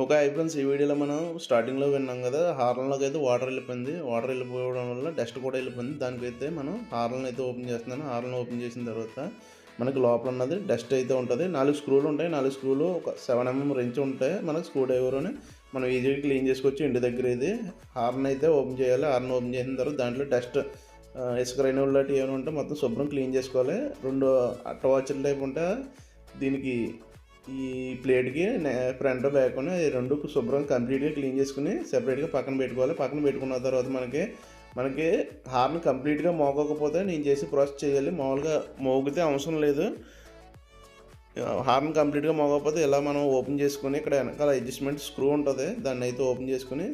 Okay. Friends, ఈ వీడియోలో మనం స్టార్టింగ్‌లో విన్నాం కదా! హార్న్‌లోకి అయితే వాటర్ వెళ్ళిపోయింది. వాటర్ వెళ్ళిపోవడం వల్ల డస్ట్ కూడా వెళ్ళిపోయింది. దానికైతే మనం హార్న్ అయితే ఓపెన్ చేస్తున్నాను. హార్న్ ఓపెన్ చేసిన తర్వాత మనకి లోపల ఉన్నది డస్ట్ అయితే ఉంటుంది. 4 స్క్రూలు ఉంటాయి. 4 స్క్రూలు ఒక 7 రెంచ్ ఉంటాయి. మనకు స్క్రూ డ్రైవర్‌ని మనం ఈజీగా క్లీన్ చేసుకోవచ్చు ఇంటి దగ్గర. ఇది హార్న్ అయితే ఓపెన్ చేయాలి. హార్న్ ఓపెన్ చేసిన తర్వాత దాంట్లో డస్ట్ ఇసుక రేణువులు లాంటివి ఏమైనా ఉంటే మొత్తం శుభ్రం క్లీన్ చేసుకోవాలి. 2 అట్ట వాచర్ టైప్ ఉంటే దీనికి ఈ ప్లేట్‌కి ఫ్రంట్, బ్యాక్ ఈ 2 శుభ్రంగా కంప్లీట్‌గా క్లీన్ చేసుకొని సెపరేట్‌గా పక్కన పెట్టుకోవాలి. పక్కన పెట్టుకున్న తర్వాత మనకి హార్న్ కంప్లీట్‌గా మోగకపోతే నేను చేసే ప్రాసెస్ చేయాలి. మామూలుగా మోగితే అవసరం లేదు. హార్న్ కంప్లీట్‌గా మోగకపోతే ఇలా మనం ఓపెన్ చేసుకొని ఇక్కడ వెనకాల అడ్జస్ట్‌మెంట్ స్క్రూ ఉంటుంది. దాన్ని అయితే ఓపెన్ చేసుకొని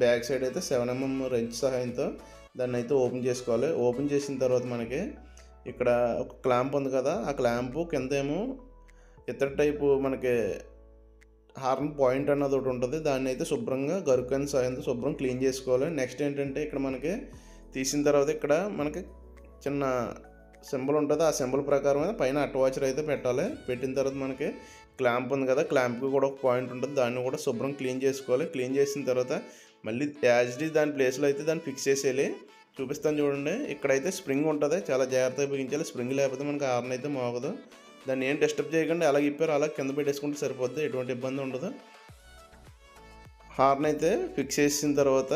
బ్యాక్ సైడ్ అయితే 7 రెంచ్ సహాయంతో దాన్ని అయితే ఓపెన్ చేసుకోవాలి. ఓపెన్ చేసిన తర్వాత మనకి ఇక్కడ ఒక క్లాంప్ ఉంది కదా! ఆ క్లాంపు కిందేమో ఇతర టైపు మనకి హార్న్ పాయింట్ అన్నది ఒకటి ఉంటుంది. దాన్ని అయితే శుభ్రంగా గరుకైన సాయంతో శుభ్రం క్లీన్ చేసుకోవాలి. నెక్స్ట్ ఏంటంటే ఇక్కడ మనకి తీసిన తర్వాత ఇక్కడ మనకి చిన్న సింబల్ ఉంటుంది. ఆ సింబల్ ప్రకారం పైన అట్ట వాచర్ అయితే పెట్టాలి. పెట్టిన తర్వాత మనకి క్లాంప్ ఉంది కదా! క్లాంప్కి కూడా ఒక పాయింట్ ఉంటుంది. దాన్ని కూడా శుభ్రం క్లీన్ చేసుకోవాలి. క్లీన్ చేసిన తర్వాత మళ్ళీ యాజ్ ఇట్ ఈజ్ దాని ప్లేస్లో అయితే దాన్ని ఫిక్స్ చేసేయాలి. చూపిస్తాను చూడండి. ఇక్కడైతే స్ప్రింగ్ ఉంటుంది. చాలా జాగ్రత్తగా బిగించాలి. స్ప్రింగ్ లేకపోతే మనకి హార్న్ అయితే మోగదు. దాన్ని ఏం డిస్టర్బ్ చేయకుండా అలా ఇప్పారు అలా కింద పెట్టేసుకుంటే సరిపోద్ది. ఎటువంటి ఇబ్బంది ఉండదు. హార్న్ అయితే ఫిక్స్ చేసిన తర్వాత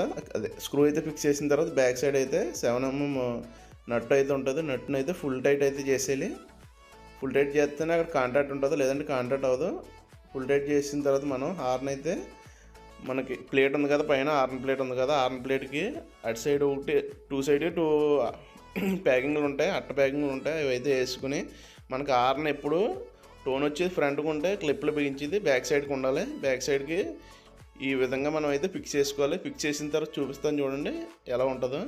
స్క్రూ అయితే ఫిక్స్ చేసిన తర్వాత బ్యాక్ సైడ్ అయితే 7 నట్ అయితే ఉంటుంది. నట్టును అయితే ఫుల్ టైట్ అయితే చేసేయాలి. ఫుల్ టైట్ చేస్తేనే అక్కడ కాంటాక్ట్ ఉంటుంది, లేదంటే కాంటాక్ట్ అవ్వదు. ఫుల్ టైట్ చేసిన తర్వాత మనం హార్న్ అయితే మనకి ప్లేట్ ఉంది కదా, పైన హార్న్ ప్లేట్ ఉంది కదా, హార్న్ ప్లేట్కి అటు సైడ్ ఒకటి 2 సైడ్ 2 ప్యాకింగ్లు ఉంటాయి, అట్ట ప్యాకింగ్లు ఉంటాయి. అవి అయితే వేసుకుని మనకి హార్న్ ఎప్పుడు టోన్ వచ్చేది ఫ్రంట్కి ఉంటే క్లిప్లు బిగించేది బ్యాక్ సైడ్కి ఉండాలి. బ్యాక్ సైడ్కి ఈ విధంగా మనం అయితే ఫిక్స్ చేసుకోవాలి. ఫిక్స్ చేసిన తర్వాత చూపిస్తాను చూడండి ఎలా ఉంటుందో.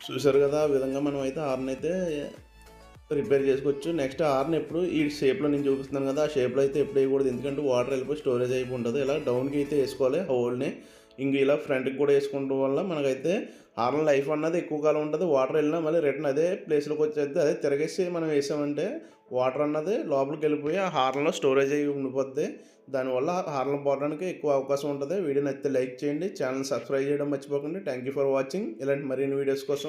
చూసారు కదా, ఆ విధంగా మనం అయితే హార్న్ అయితే రిపేర్ చేసుకోవచ్చు. నెక్స్ట్ హార్న్ ఎప్పుడు ఈ షేప్లో నేను చూపిస్తున్నాను కదా, ఆ షేప్లో అయితే ఎప్పుడు వేయకూడదు. ఎందుకంటే వాటర్ వెళ్ళిపోయి స్టోరేజ్ అయిపోయి ఉంటుంది. ఇలా డౌన్కి అయితే వేసుకోవాలి హోల్ని. ఇంక ఇలా ఫ్రంట్కి కూడా వేసుకోవడం వల్ల మనకైతే హార్న్ లైఫ్ అన్నది ఎక్కువ కాలం ఉంటుంది. వాటర్ వెళ్ళినా మళ్ళీ రిటర్న్ అదే ప్లేస్లోకి వచ్చేది. అదే తిరగేసి మనం వేసామంటే వాటర్ అన్నది లోపలికి వెళ్ళిపోయి ఆ హార్న్లో స్టోరేజ్ అయ్యి ఉండిపోద్ది. దానివల్ల హార్న్ పోవడానికి ఎక్కువ అవకాశం ఉంటుంది. వీడియో నచ్చితే లైక్ చేయండి. ఛానల్ సబ్స్క్రైబ్ చేయడం మర్చిపోకండి. Thank you for watching. ఇలాంటి మరిన్ని వీడియోస్ కోసం